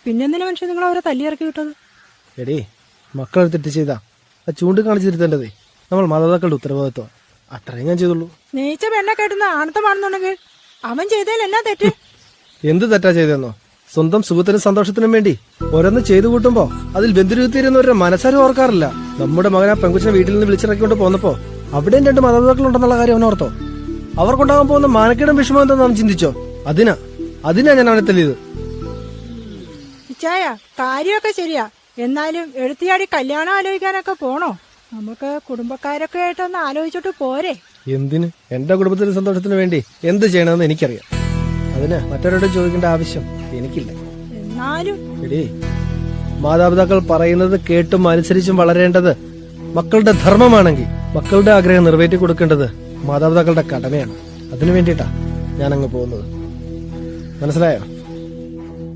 പിന്നെന്തിനാ മനുഷ്യൻ നിങ്ങൾ അവരെ തല്ലിയിറക്കി വിട്ടത്? എടീ, മക്കളെ തെറ്റ് ചെയ്താ അത് ചൂണ്ടിക്കാണിച്ചിരുത്തേണ്ടതേ നമ്മൾ മാതാപിതാക്കളുടെ ഉത്തരവാദിത്വം. അത്രയും ഞാൻ ചെയ്തുള്ളൂ. സ്നേഹിച്ച പെണ്ണെ കേട്ടുന്ന ആണത്തമാണെന്നുണ്ടെങ്കിൽ അവൻ ചെയ്തതിൽ എന്നാ തെറ്റ്? എന്ത് തെറ്റാ ചെയ്തെന്നോ? സ്വന്തം സുഖത്തിനും സന്തോഷത്തിനും വേണ്ടി ഓരോന്ന് ചെയ്തു കൂട്ടുമ്പോ അതിൽ ബന്ധുരുത്തിരുന്നവരുടെ മനസ്സാരും ഓർക്കാറില്ല. നമ്മുടെ മകൻ ആ പെങ്കുച്ചിനെ വീട്ടിൽ നിന്ന് വിളിച്ചിറക്കിക്കൊണ്ട് പോന്നപ്പോ അവിടെയും 2 മാതാപിതാക്കളുണ്ടെന്നുള്ള കാര്യം അവൻ ഓർത്തോ? അവർക്കുണ്ടാകാൻ പോകുന്ന മാനക്കേടും വിഷമം എന്താണെന്ന് അവൻ ചിന്തിച്ചോ? അതിനാ ഞാൻ അവനെ തല്ലിയത്. ഇച്ചായ, കാര്യമൊക്കെ ശരിയാ. എന്നാലും എടുത്തിയാടി കല്യാണം ആലോചിക്കാനൊക്കെ പോണോ? നമുക്ക് കുടുംബക്കാരൊക്കെ ആയിട്ടൊന്ന് ആലോചിച്ചിട്ട് പോരെ? എന്തിന്? എന്റെ കുടുംബത്തിന്റെ സന്തോഷത്തിന് വേണ്ടി എന്ത് ചെയ്യണമെന്ന് എനിക്കറിയാം. അതിന് മറ്റൊരാളോട് ചോദിക്കേണ്ട ആവശ്യം എനിക്കില്ല. എന്നാലും എടീ, മാതാപിതാക്കൾ പറയുന്നത് കേട്ടും അനുസരിച്ചും വളരേണ്ടത് മക്കളുടെ ധർമ്മമാണെങ്കിൽ മക്കളുടെ ആഗ്രഹം നിറവേറ്റി കൊടുക്കേണ്ടത് മാതാപിതാക്കളുടെ കടമയാണ്. അതിനു വേണ്ടിയിട്ടാ ഞാൻ അങ്ങ് പോകുന്നത്. മനസ്സിലായോ?